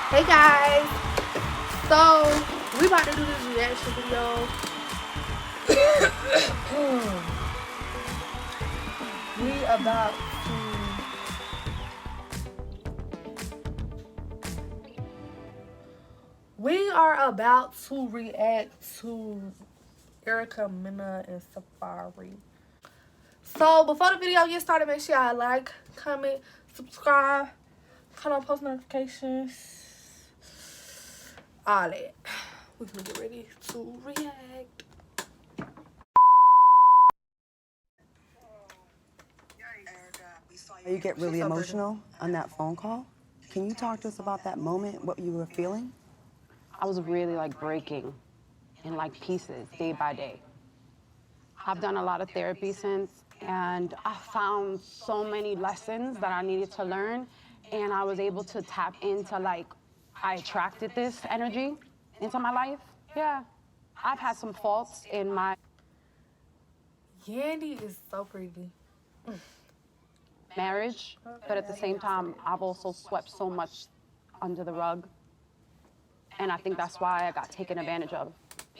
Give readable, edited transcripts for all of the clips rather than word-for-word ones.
Hey guys, so we about to do this reaction video. we about to we are about to react to Erica Mena and SAFAREE. So before the video gets started, make sure y'all like, comment, subscribe, turn on post notifications. All that. We're gonna get ready to react. You get really emotional on that phone call. Can you talk to us about that moment, what you were feeling? I was really breaking in pieces day by day. I've done a lot of therapy since, and I found so many lessons that I needed to learn, and I was able to tap into I attracted this energy into my life. Yeah, I've had some faults in my Yandy is so pretty. marriage, but at the same time, I've also swept so much under the rug. And I think that's why I got taken advantage of,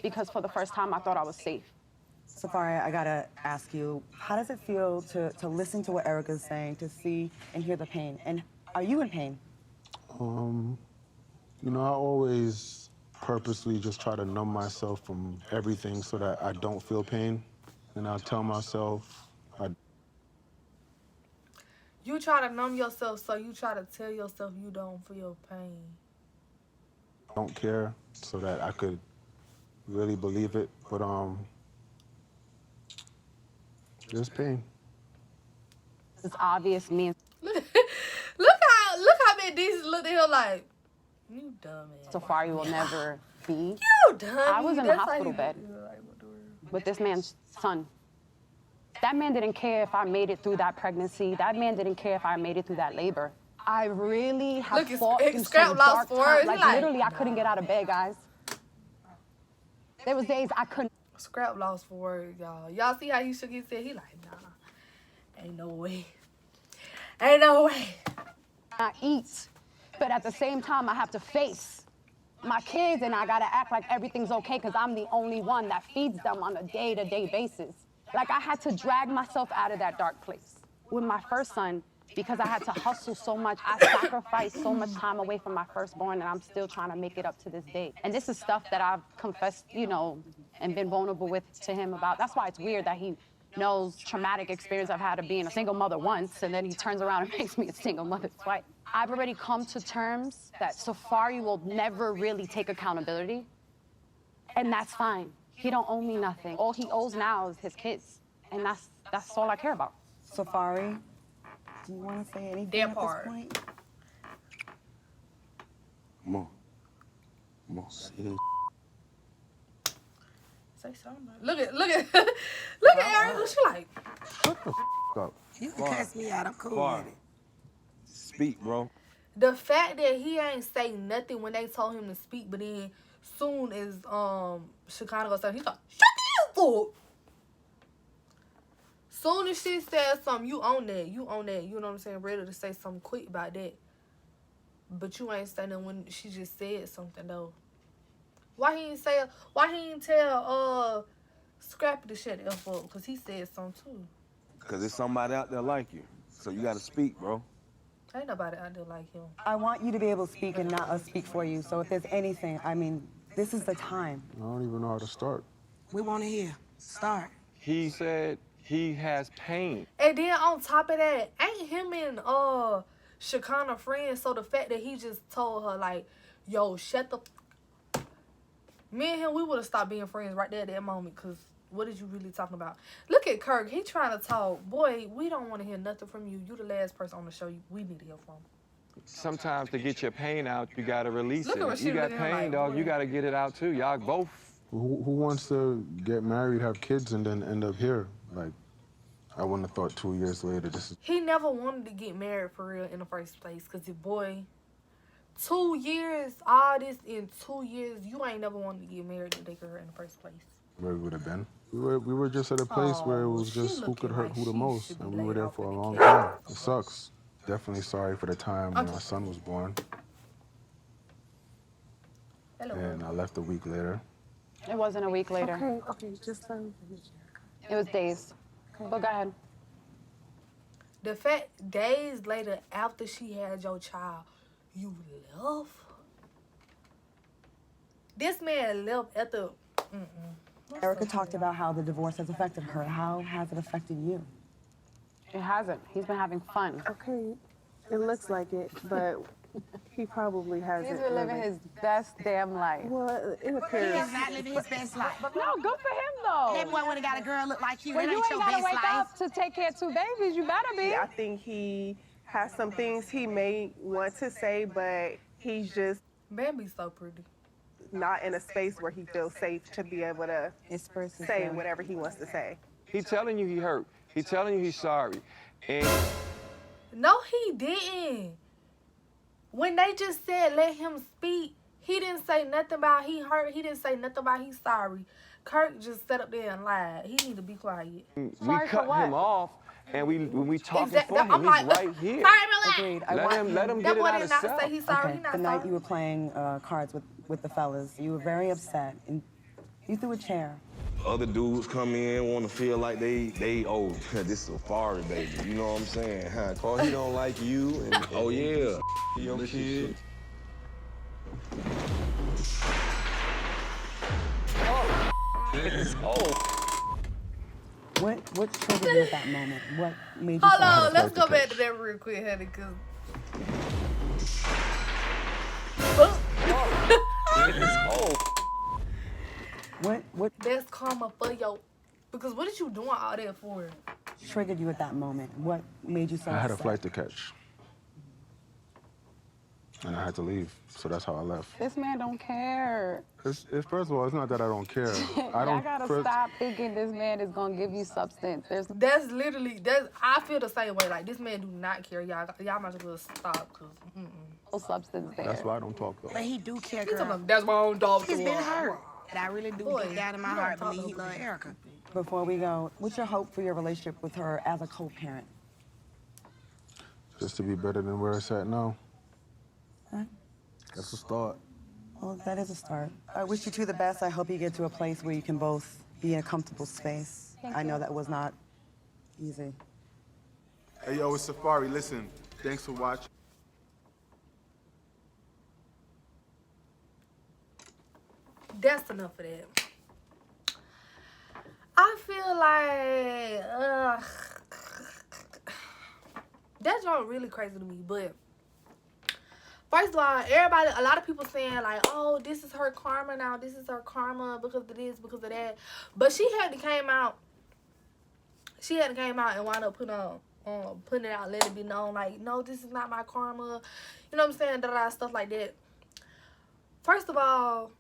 because for the first time, I thought I was safe. SAFAREE, I gotta ask you, how does it feel to listen to what Erica's saying, to see and hear the pain? And are you in pain? You know, I always purposely just try to numb myself from everything so that I don't feel pain. And I tell myself, You try to numb yourself, so you try to tell yourself you don't feel pain. don't care so that I could really believe it. But, there's pain. It's obvious me and look how many decent looked at him like, you dumb ass. SAFAREE will never be. You dumb. I was in the hospital bed with this man's son. That man didn't care if I made it through that pregnancy. That man didn't care if I made it through that labor. I really have fought through some dark times. Literally, I couldn't get out of bed, guys. There was days I couldn't. Scrap lost for words, y'all. Y'all see how he shook his head? He like, nah, ain't no way. Ain't no way. I eat, but at the same time, I have to face my kids, and I gotta act like everything's okay because I'm the only one that feeds them on a day-to-day basis. I had to drag myself out of that dark place. With my first son, because I had to hustle so much, I sacrificed so much time away from my firstborn, and I'm still trying to make it up to this day. And this is stuff that I've confessed, and been vulnerable with to him about. That's why it's weird that he knows traumatic experience I've had of being a single mother once, and then he turns around and makes me a single mother twice. I've already come to terms that SAFAREE will never really take accountability, and that's fine. He don't owe me nothing. All he owes now is his kids, and that's all I care about. SAFAREE, do you want to say anything at this point? Come on, say this. Say something. Look at Erica. She like, Shut the up. You can cuss me out. I'm cool with it. Speak, bro. the fact that he ain't say nothing when they told him to speak, but then soon as Shekinah goes, he's like, shut the hell up. Soon as she said something, you own that. You know what I'm saying? Ready to say something quick about that. But you ain't saying nothing when she just said something though. Why he ain't tell Scrappy to shut the F up? Because he said something too. Because there's somebody out there like you. So you gotta speak, bro. Ain't nobody out there like him. I want you to be able to speak and not us speak for you. So if there's anything, this is the time. I don't even know how to start. We want to hear. Start. He said he has pain. And then on top of that, ain't him and Shekinah friends, so the fact that he just told her like, yo, shut the me and him, we would have stopped being friends right there at that moment, because what is you really talking about? Look at Kirk. He trying to talk. Boy, we don't want to hear nothing from you. You the last person on the show we need to hear from. Sometimes to get your pain out, you gotta release Look at what it. she You got looking pain, like, dog. boy. You gotta get it out too. Y'all both. Who wants to get married, have kids, and then end up here? I wouldn't have thought 2 years later this is... He never wanted to get married for real in the first place, because the boy, 2 years, all this in 2 years, you ain't never wanted to get married to take her in the first place. Where we would have been. We were just at a place where it was just who could hurt who the most, and we were there for a long time. It sucks. Definitely sorry for the time when my son was born. Hello. and I left a week later. It wasn't a week later. Okay, just It was days. But go ahead. The fact days later after she had your child, you left. This man left after. Erica talked about how the divorce has affected her. How has it affected you? It hasn't. He's been having fun. Okay, it looks like it, but he probably hasn't. He's been living really. his best damn life. Well, it appears. He is not living his best life. No, good for him though. That boy would have got a girl look like you. Well, That you ain't ain't your gotta best wake life. up to take care of 2 babies. You better be. I think he has some things he may want to say, but he's just Man be so pretty. not in a space where he feels safe to be able to say whatever he wants to say. He telling you he hurt. He telling you he's sorry. And No, he didn't. When they just said let him speak, he didn't say nothing about he hurt. He didn't say nothing about he's sorry. Kirk just sat up there and lied. He need to be quiet. we Sorry for cut what? him off, and when we talking Exactly. for him, I'm he's like, right here. sorry, relax. Agreed. I Let want him That get it boy out did of not self. say he's sorry. Okay, He not the night sorry. you were playing cards with the fellas, you were very upset, and you threw a chair. Other dudes come in, want to feel like they oh, this SAFAREE, baby. You know what I'm saying? Huh? Cause he don't like you, and oh yeah, your kid. What triggered you at that moment? What made you Hold say, on, let's like go the back catch. to that real quick, honey, cause. what That's karma for yo. Because what did you doing all that for? triggered you at that moment? What made you so I had a upset? flight to catch, and I had to leave, so that's how I left. This man don't care. First of all, it's not that I don't care. I Y'all don't. gotta first- stop thinking this man is gonna give you substance. There's That's literally I feel the same way. Like this man do not care. Y'all might as well stop, cause no substance there. That's why I don't talk though. But he do care, he's talking girl. about, that's my own dog. He's been hurt. But I really do Boy, deep down in my you don't heart talk believe he to love Erica. Before we go, what's your hope for your relationship with her as a co-parent? Just to be better than where it's at now. That's a start. Well, that is a start. I wish you two the best. I hope you get to a place where you can both be in a comfortable space. I know that was not easy. Hey, yo, it's SAFAREE. Listen, thanks for watching. That's enough of that. I feel like that joint really crazy to me, but first of all, a lot of people saying like, oh, this is her karma now, this is her karma because of this, because of that. But she had to came out and wound up putting it out, let it be known, like, no, this is not my karma. You know what I'm saying? Stuff like that. First of all,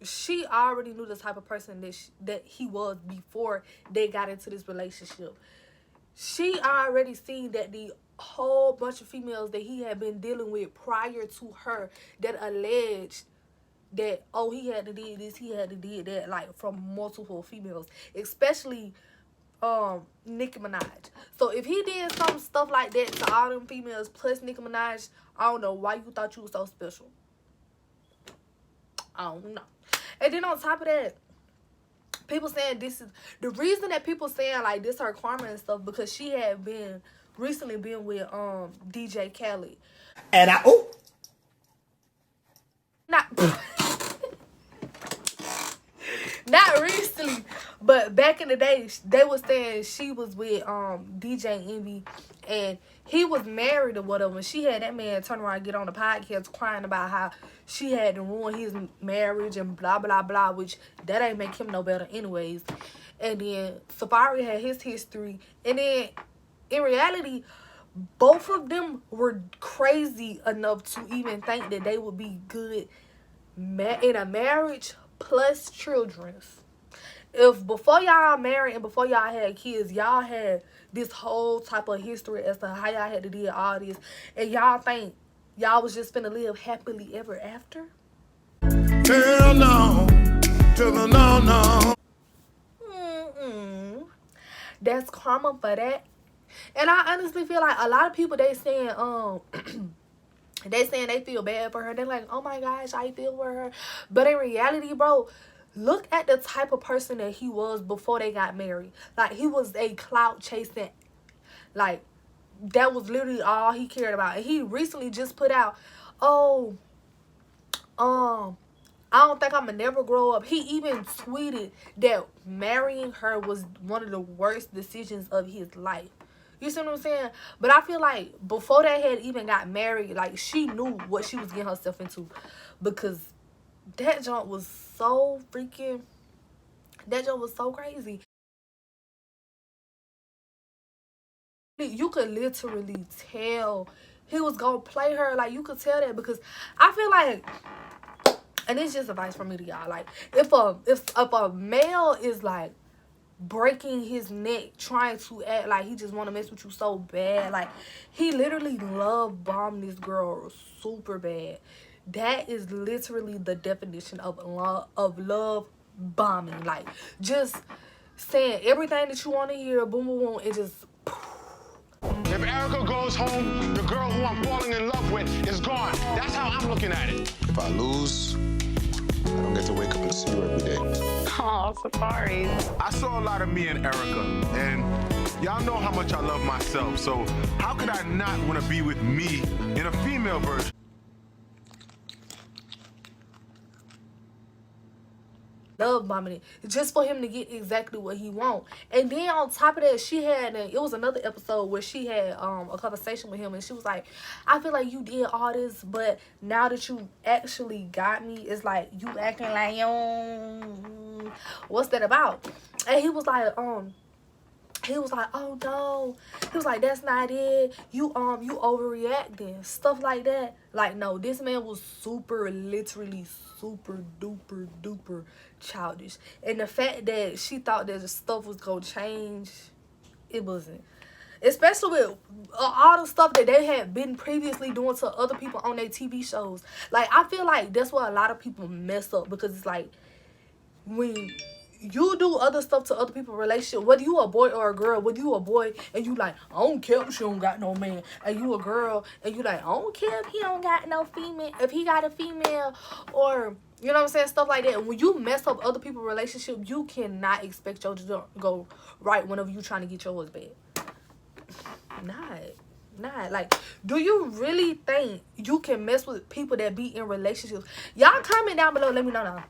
she already knew the type of person that he was before they got into this relationship. She already seen that the whole bunch of females that he had been dealing with prior to her that alleged that, oh, he had to did this, he had to did that, like from multiple females, especially Nicki Minaj. So if he did some stuff like that to all them females plus Nicki Minaj, I don't know why you thought you were so special. I don't know. And then on top of that, people saying this is the reason that people saying like this her karma and stuff, because she had recently been with DJ Khaled. And Not recently, but back in the day, they was saying she was with DJ Envy, and he was married or whatever. And she had that man turn around and get on the podcast crying about how she had to ruin his marriage and blah blah blah, which that ain't make him no better anyways. And then SAFAREE had his history, and then in reality, both of them were crazy enough to even think that they would be good in a marriage plus children's. If before y'all married and before y'all had kids, y'all had this whole type of history as to how y'all had to deal all this, and y'all think y'all was just finna live happily ever after? Hell no, to the no. That's karma for that. And I honestly feel like a lot of people, they saying they saying they feel bad for her. They're like, oh my gosh, I feel for her. But in reality, bro, look at the type of person that he was before they got married. Like, he was a clout chasing, like, that was literally all he cared about. And he recently just put out, oh, I don't think I'm gonna never grow up. He even tweeted that marrying her was one of the worst decisions of his life. You see what I'm saying? But I feel like before they had even got married, like, she knew what she was getting herself into. Because that junk was so freaking, that junk was so crazy. You could literally tell he was gonna play her. Like, you could tell that, because I feel like, and it's just advice from me to y'all, like, if a male is like breaking his neck trying to act like he just want to mess with you so bad, like, he literally love bombed this girl super bad. That is literally the definition of love bombing. Like, just saying everything that you want to hear, boom boom boom, it just. If Erica goes home, the girl who I'm falling in love with is gone. That's how I'm looking at it. If I lose, I don't get to wake up and see you every day. Oh, Safari. I saw a lot of me in Erica, and y'all know how much I love myself, so how could I not want to be with me in a female version? Love bombing it just for him to get exactly what he want. And then on top of that, she had, it was another episode where she had a conversation with him, and she was like, I feel like you did all this, but now that you actually got me, it's like you acting like, what's that about? And he was like, oh no, he was like, that's not it, you overreacting, stuff like that. Like, no, this man was literally super duper childish. And the fact that she thought that the stuff was gonna change, it wasn't. Especially with all the stuff that they had been previously doing to other people on their TV shows. Like, I feel like that's where a lot of people mess up, because it's like, when you do other stuff to other people's relationship, whether you a boy or a girl, whether you a boy and you like, I don't care if she don't got no man, and you a girl and you like, I don't care if he don't got no female, if he got a female, or, you know what I'm saying, stuff like that. When you mess up other people's relationship, you cannot expect yours to go right whenever you trying to get yours back. Not like, do you really think you can mess with people that be in relationships? Y'all comment down below, let me know now.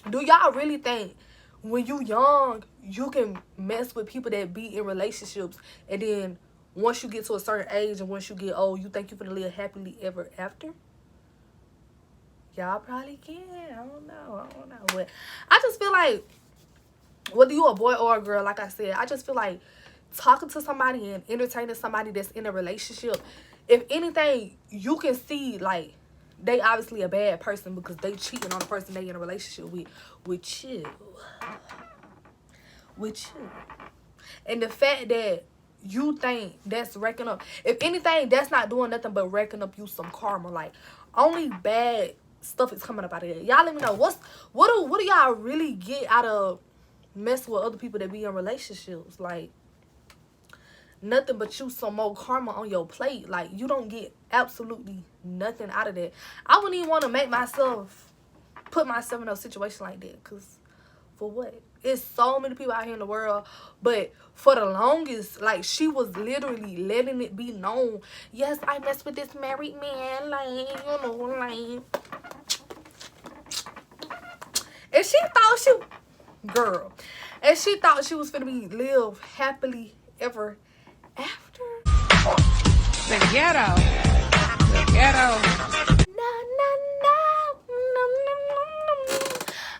Do y'all really think when you young, you can mess with people that be in relationships, and then once you get to a certain age and once you get old, you think you finna live happily ever after? Y'all probably can. I don't know. But I just feel like, whether you a boy or a girl, like I said, I just feel like talking to somebody and entertaining somebody that's in a relationship, if anything, you can see, like, they obviously a bad person because they cheating on the person they in a relationship with you. And the fact that you think that's racking up, if anything, that's not doing nothing but racking up you some karma. Like, only bad stuff is coming up out of it. Y'all let me know, what do y'all really get out of messing with other people that be in relationships? Like, nothing but you some more karma on your plate. Like, you don't get absolutely nothing out of that. I wouldn't even want to put myself in a situation like that, because for what? It's so many people out here in the world, but for the longest, like, she was literally letting it be known, yes, I mess with this married man, like, you know, like, and she thought she was finna live happily ever after. The ghetto.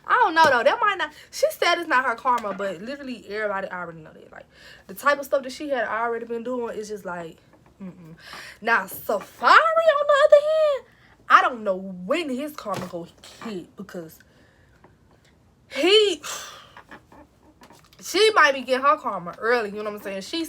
I don't know though. That might not. She said it's not her karma, but literally everybody already know that. Like, the type of stuff that she had already been doing is just like, Now, Safari on the other hand, I don't know when his karma go hit, because she might be getting her karma early, you know what I'm saying? She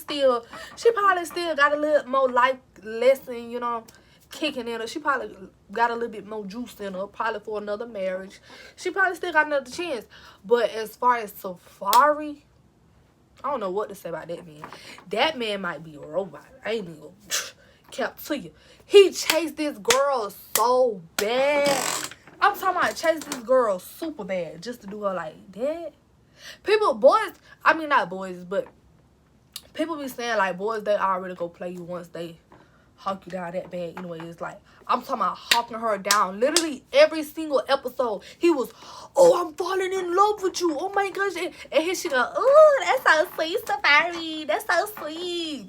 probably still got a little more life lesson, you know, kicking in her. She probably got a little bit more juice in her, probably for another marriage. She probably still got another chance. But as far as Safari, I don't know what to say about that man. That man might be a robot. I ain't even gonna kept to you. He chased this girl so bad. I'm talking about chased this girl super bad just to do her like that. Not boys, but people be saying like boys, they already go play you once they hawk you down that bad. Anyway, it's like, I'm talking about hawking her down. Literally every single episode, he was, oh, I'm falling in love with you. Oh my gosh. And here she go, oh, that's so sweet, SAFAREE. That's so sweet.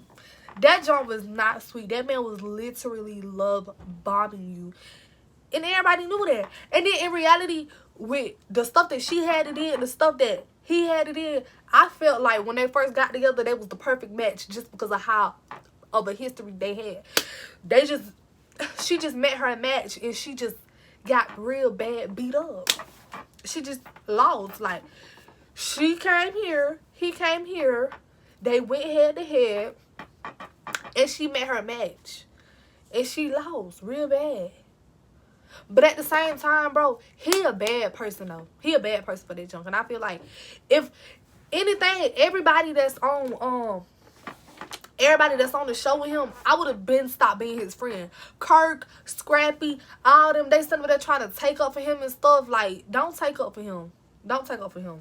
That joint was not sweet. That man was literally love bombing you. And everybody knew that. And then in reality, with the stuff that she had it in, the stuff that he had it in, I felt like when they first got together, they was the perfect match just because of how of a history they had. She just met her match and she just got real bad beat up. She just lost. Like, she came here, he came here, they went head to head, and she met her match. And she lost real bad. But at the same time, bro, he a bad person, though. He a bad person for that junk. And I feel like, if anything, everybody that's on the show with him, I would have been stopped being his friend. Kirk, Scrappy, all them, they sitting over there trying to take up for him and stuff. Like, don't take up for him. Don't take up for him.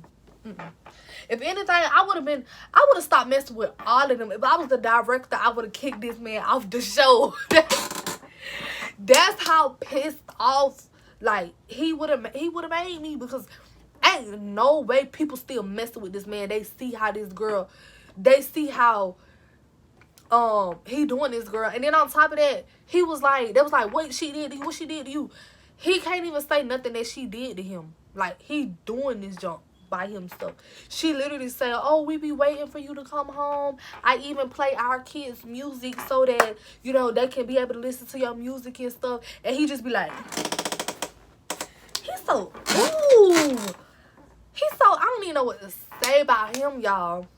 If anything, I would have stopped messing with all of them. If I was the director, I would have kicked this man off the show. That's how pissed off, like, he would have made me, because ain't no way people still messing with this man. They see how this girl, they see how he doing this girl. And then on top of that, they was like, what she did to you? He can't even say nothing that she did to him. Like, he doing this junk by himself. She literally said, oh, we be waiting for you to come home. I even play our kids music so that, you know, they can be able to listen to your music and stuff. And he just be like, I don't even know what to say about him, y'all.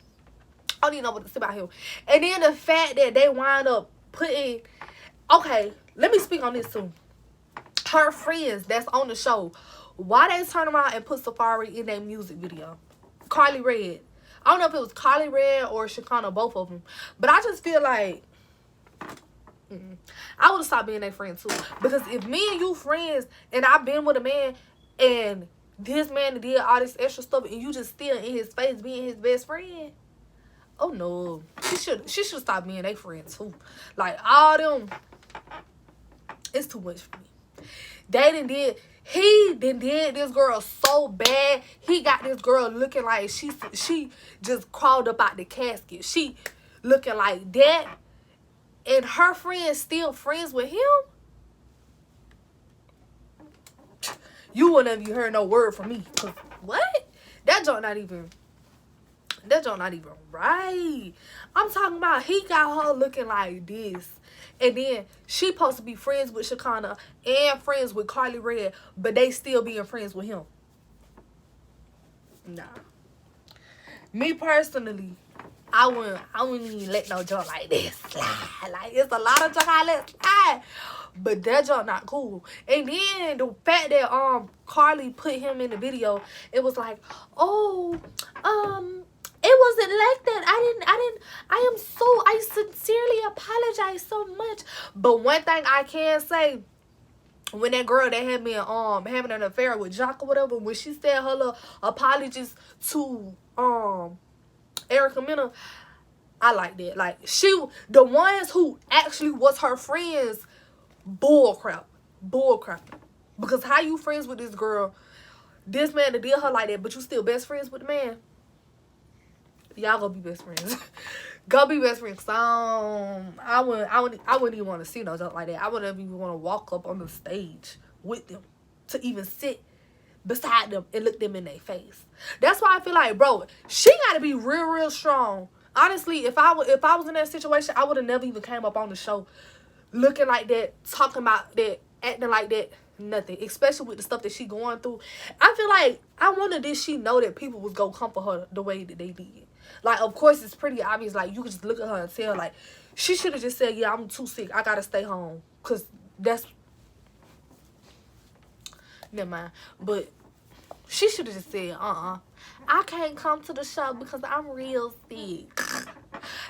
I don't even know what to say about him. And then the fact that they wind up putting, okay, let me speak on this too. Her friends that's on the show, why they turn around and put SAFAREE in their music video? Carly Red. I don't know if it was Carly Red or Shekinah, both of them. But I just feel like I would have stopped being their friend too. Because if me and you friends and I've been with a man and this man did all this extra stuff and you just still in his face being his best friend, oh no. She should stop being their friend too. Like, all them, it's too much for me. He did this girl so bad. He got this girl looking like she just crawled up out the casket. She looking like that. And her friends still friends with him. You wouldn't have heard no word from me. What? That joint not even right. I'm talking about he got her looking like this. And then she supposed to be friends with Shekinah and friends with Carly Red, but they still being friends with him. Nah. Me personally, I wouldn't even let no junk like this slide. Like, it's a lot of junk I let slide, but that junk not cool. And then the fact that Carly put him in the video, it was like, oh, it wasn't like that. I sincerely apologize so much. But one thing I can say, when that girl that had been having an affair with Jock or whatever, when she said her little apologies to Erica Mena, I like that. Like, the ones who actually was her friends, bullcrap. Because how you friends with this girl, this man that did her like that, but you still best friends with the man? Y'all gonna be best friends. Go be best friends. I wouldn't even want to see no junk like that. I wouldn't even want to walk up on the stage with them to even sit beside them and look them in their face. That's why I feel like, bro, she gotta be real strong. Honestly, if I was in that situation, I would have never even came up on the show looking like that, talking about that, acting like that. Nothing, especially with the stuff that she going through. I feel like, I wonder, did she know that people was gonna comfort her the way that they did? Like, of course, it's pretty obvious. Like, you could just look at her and tell, like, she should have just said, yeah, I'm too sick, I gotta stay home. Because that's, never mind. But she should have just said, I can't come to the show because I'm real sick.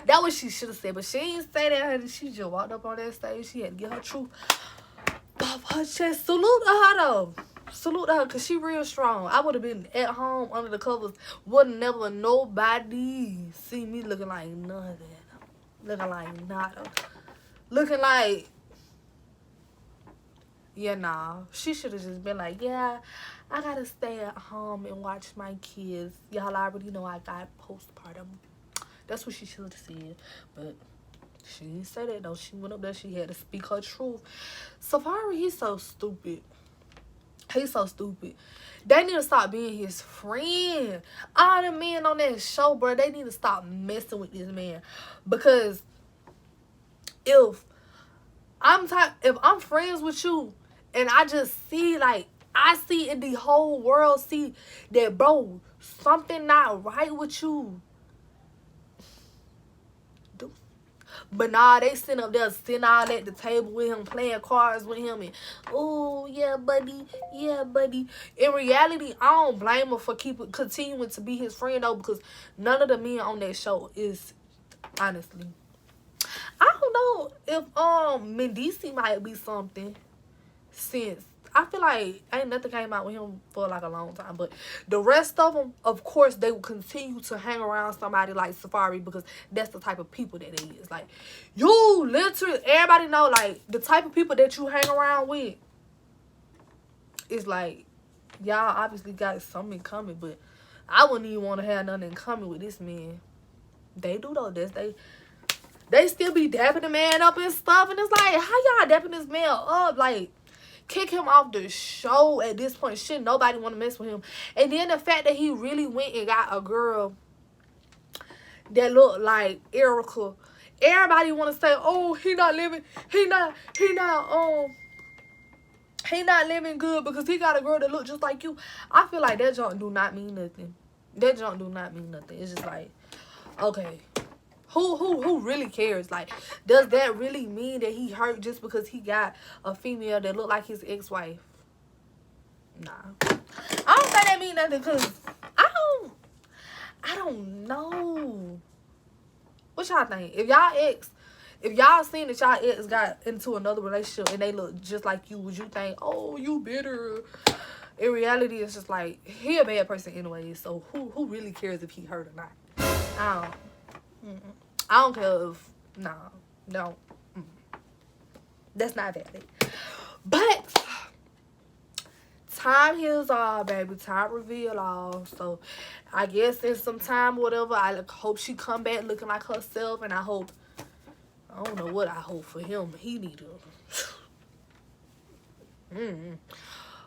That what she should have said, but she ain't say that. She just walked up on that stage. She had to get her truth off her chest. Salute to her though. Salute to her, cause she real strong. I would have been at home under the covers. Wouldn't never nobody see me looking like nothing. Looking like nada. Looking like, yeah, nah. She should have just been like, yeah, I gotta stay at home and watch my kids. Y'all already know I got postpartum. That's what she should have said. But she didn't say that though. She went up there. She had to speak her truth. SAFAREE, he's so stupid. He's so stupid. They need to stop being his friend. All the men on that show, bro, they need to stop messing with this man. Because if I'm friends with you and I just see, like, I see in the whole world see that, bro, something not right with you. But nah, they sitting up there sitting all at the table with him, playing cards with him, and oh yeah, buddy, yeah, buddy. In reality, I don't blame him for continuing to be his friend though, because none of the men on that show is, honestly. I don't know if Medici might be something, since I feel like ain't nothing came out with him for like a long time. But the rest of them, of course, they will continue to hang around somebody like SAFAREE, because that's the type of people that they is. Like, you literally, everybody know, like, the type of people that you hang around with is like, y'all obviously got something in common. But I wouldn't even want to have nothing in common with this man. They do though. They still be dapping the man up and stuff. And it's like, how y'all dapping this man up? Like, kick him off the show at this point. Shit, nobody want to mess with him. And then the fact that he really went and got a girl that looked like Erica. Everybody want to say, oh, he not living good because he got a girl that look just like you. I feel like that junk do not mean nothing. That junk do not mean nothing. It's just like, okay. Who really cares? Like, does that really mean that he hurt just because he got a female that look like his ex-wife? Nah. I don't think that mean nothing, because I don't know. What y'all think? If y'all seen that y'all ex got into another relationship and they look just like you, would you think, oh, you bitter? In reality, it's just like, he a bad person anyway, so who really cares if he hurt or not? I don't care if, no. That's not valid. But time heals all, baby. Time reveal all. So I guess in some time, whatever, I hope she come back looking like herself. And I don't know what I hope for him. He need to.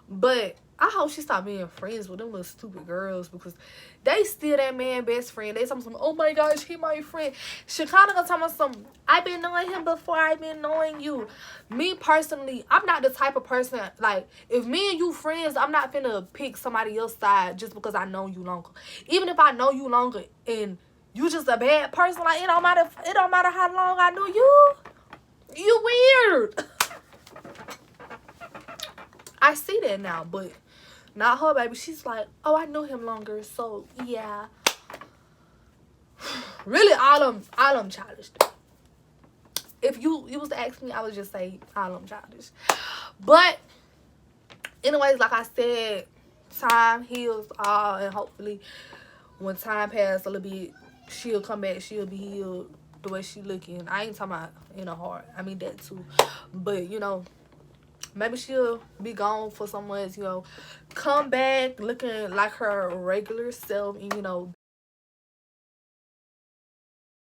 But I hope she stop being friends with them little stupid girls, because they still that man best friend. They tell me, oh my gosh, he my friend. Shekinah gonna tell me something. I've been knowing him before I've been knowing you. Me personally, I'm not the type of person, like, if me and you friends, I'm not finna pick somebody else's side just because I know you longer. Even if I know you longer and you just a bad person, like, it don't matter how long I knew you. You weird. I see that now, but not her, baby. She's like, oh, I knew him longer, so yeah. Really, all them childish. If you was to ask me, I would just say all them childish. But anyways, like I said, time heals all, and hopefully when time passes a little bit, she'll come back. She'll be healed the way she looking. I ain't talking about in her heart. I mean that too. But you know, maybe she'll be gone for some months, you know, come back looking like her regular self, and, you know.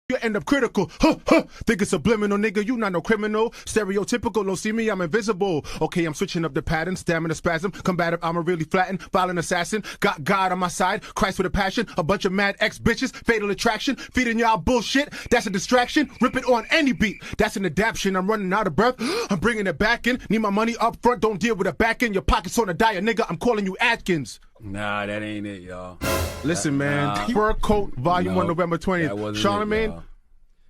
You end up critical, think it's subliminal, nigga, you not no criminal, stereotypical, don't see me, I'm invisible, okay, I'm switching up the pattern, stamina spasm, combative, I'm a really flattened, violent assassin, got God on my side, Christ with a passion, a bunch of mad ex-bitches, fatal attraction, feeding y'all bullshit, that's a distraction, rip it on any beat, that's an adaption, I'm running out of breath, I'm bringing it back in, need my money up front, don't deal with a back end, your pockets on a diet, nigga, I'm calling you Atkins. Nah, that ain't it, y'all. Listen, man, Fur Coat, Volume 1, November 20th. Charlamagne,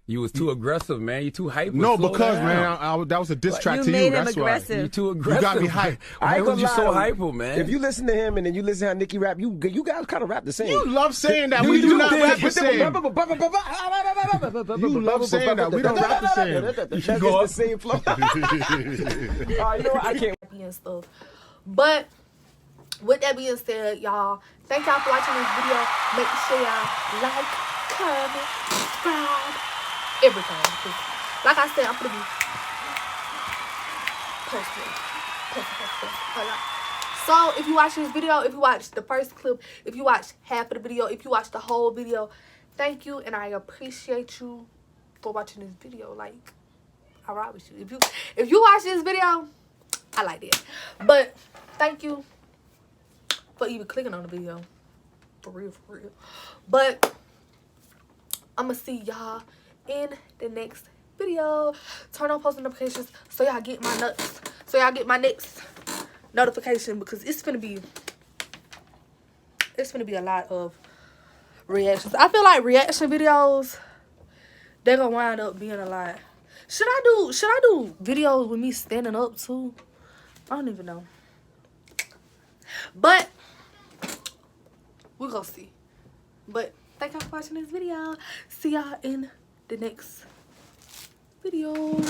You was too aggressive, man. You too hyper. No, Slow because, down. man, that was a diss track You to made you. him That's aggressive. why. You too aggressive. You got me hype. Why was you so hyper, man? If you listen to him and then you listen to how Nicki rap, you guys kind of rap the same. You love saying that. We do not rap the same. You love saying that. We don't rap the same. That's the same flow. You know what? I can't. And stuff. But with that being said, y'all, thank y'all for watching this video. Make sure y'all like, comment, subscribe, everything. Like I said, I'm gonna be posting a lot. So if you watch this video, if you watch the first clip, if you watch half of the video, if you watch the whole video, thank you, and I appreciate you for watching this video. Like, I ride with you. If you watch this video, I like it. But thank you for even clicking on the video. For real. But I'm gonna see y'all in the next video. Turn on post notifications so y'all get my nuts. So y'all get my next notification, because it's gonna be a lot of reactions. I feel like reaction videos, they're gonna wind up being a lot. Should I do videos with me standing up too? I don't even know. But we're gonna see. But thank y'all for watching this video. See y'all in the next video.